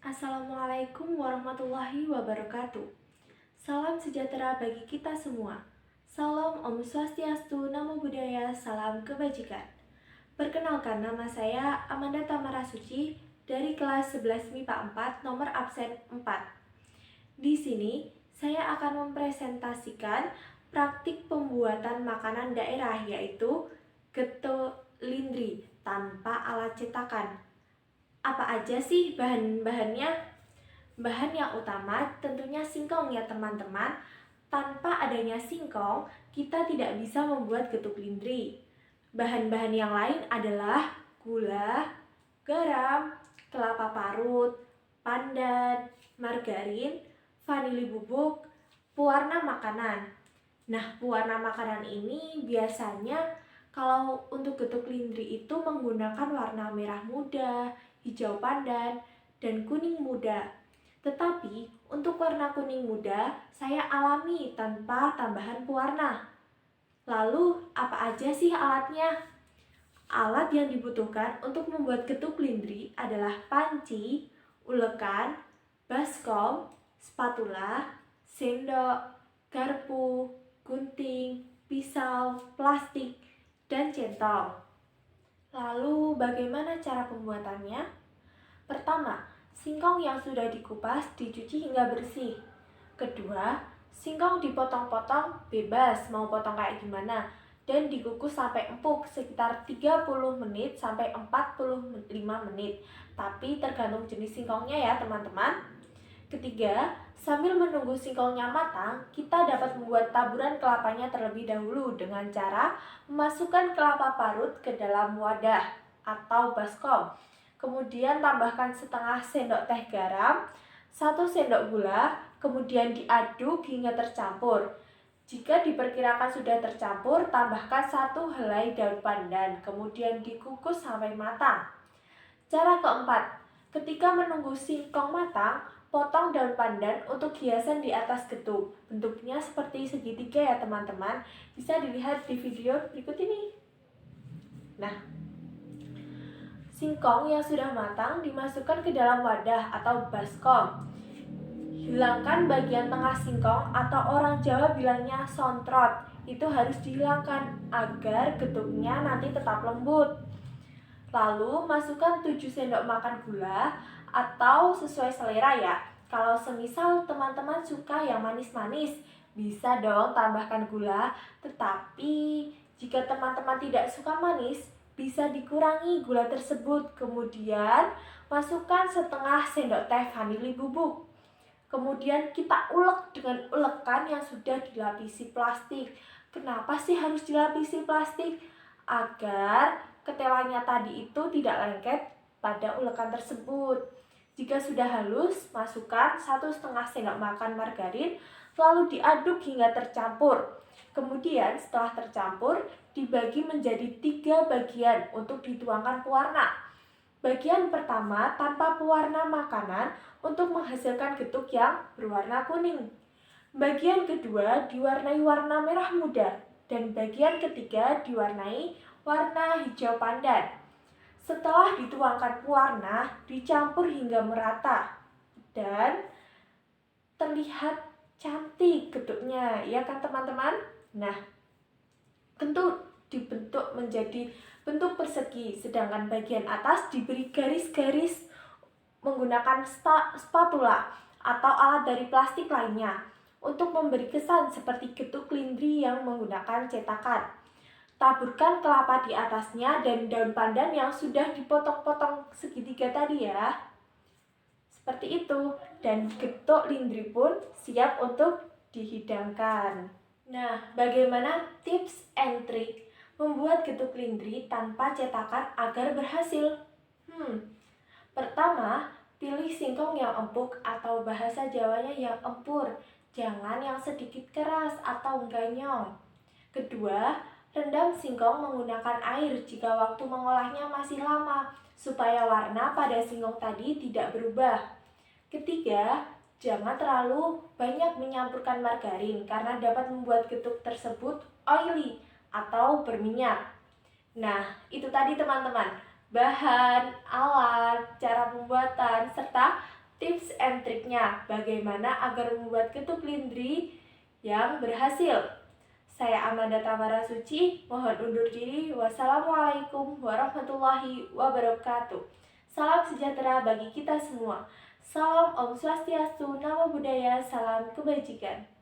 Assalamualaikum warahmatullahi wabarakatuh. Salam sejahtera bagi kita semua. Salam Om Swastiastu, Namo Buddhaya, salam kebajikan. Perkenalkan, nama saya Amanda Tamara Suci dari kelas 11 MIPA 4 nomor absen 4. Di sini saya akan mempresentasikan praktik pembuatan makanan daerah, yaitu geto lindri tanpa alat cetakan. Apa aja sih bahan-bahannya? Bahan yang utama tentunya singkong ya teman-teman. Tanpa adanya singkong, kita tidak bisa membuat getuk lindri. Bahan-bahan yang lain adalah gula, garam, kelapa parut, pandan, margarin, vanili bubuk, pewarna makanan. Nah, pewarna makanan ini biasanya kalau untuk getuk lindri itu menggunakan warna merah muda, hijau pandan, dan kuning muda. Tetapi untuk warna kuning muda saya alami tanpa tambahan pewarna. Lalu apa aja sih alatnya? Alat yang dibutuhkan untuk membuat getuk lindri adalah panci, ulekan, baskom, spatula, sendok, garpu, gunting, pisau, plastik, dan centong. Lalu bagaimana cara pembuatannya? Pertama, singkong yang sudah dikupas dicuci hingga bersih. Kedua, singkong dipotong-potong bebas mau potong kayak gimana dan dikukus sampai empuk sekitar 30 menit sampai 45 menit. Tapi tergantung jenis singkongnya ya teman-teman. Ketiga, sambil menunggu singkongnya matang, kita dapat membuat taburan kelapanya terlebih dahulu dengan cara memasukkan kelapa parut ke dalam wadah atau baskom. Kemudian tambahkan setengah sendok teh garam, 1 sendok gula, kemudian diaduk hingga tercampur. Jika diperkirakan sudah tercampur, tambahkan 1 helai daun pandan, kemudian dikukus sampai matang. Cara keempat, ketika menunggu singkong matang, potong daun pandan untuk hiasan di atas getuk. Bentuknya seperti segitiga ya teman-teman. Bisa dilihat di video berikut ini. Nah, singkong yang sudah matang dimasukkan ke dalam wadah atau baskom. Hilangkan bagian tengah singkong atau orang Jawa bilangnya sontrot. Itu harus dihilangkan agar getuknya nanti tetap lembut. Lalu masukkan 7 sendok makan gula atau sesuai selera ya. Kalau semisal teman-teman suka yang manis-manis, bisa dong tambahkan gula. Tetapi jika teman-teman tidak suka manis, bisa dikurangi gula tersebut. Kemudian masukkan setengah sendok teh vanili bubuk. Kemudian kita ulek dengan ulekan yang sudah dilapisi plastik. Kenapa sih harus dilapisi plastik? Agar ketelanya tadi itu tidak lengket pada ulekan tersebut. Jika sudah halus, masukkan 1,5 sendok makan margarin, lalu diaduk hingga tercampur. Kemudian setelah tercampur, dibagi menjadi 3 bagian untuk dituangkan pewarna. Bagian pertama tanpa pewarna makanan untuk menghasilkan getuk yang berwarna kuning. Bagian kedua diwarnai warna merah muda dan bagian ketiga diwarnai warna hijau pandan. Setelah dituangkan pewarna, dicampur hingga merata dan terlihat cantik getuknya, ya kan teman-teman? Nah, tentu dibentuk menjadi bentuk persegi, sedangkan bagian atas diberi garis-garis menggunakan spatula atau alat dari plastik lainnya untuk memberi kesan seperti getuk lindri yang menggunakan cetakan. Taburkan kelapa di atasnya dan daun pandan yang sudah dipotong-potong segitiga tadi ya. Seperti itu, dan getuk lindri pun siap untuk dihidangkan. Nah, bagaimana tips and trick membuat getuk lindri tanpa cetakan agar berhasil? Pertama, pilih singkong yang empuk atau bahasa Jawanya yang empur. Jangan yang sedikit keras atau ganyong. Kedua, rendam singkong menggunakan air jika waktu mengolahnya masih lama, supaya warna pada singkong tadi tidak berubah. Ketiga, jangan terlalu banyak menyampurkan margarin karena dapat membuat getuk tersebut oily atau berminyak. Nah, itu tadi teman-teman, bahan, alat, cara pembuatan, serta tips and triknya bagaimana agar membuat ketuk lindri yang berhasil. Saya Amanda Tamara Suci, mohon undur diri. Wassalamualaikum warahmatullahi wabarakatuh. Salam sejahtera bagi kita semua. Salam Om Swastiastu, Namo Buddhaya, salam kebajikan.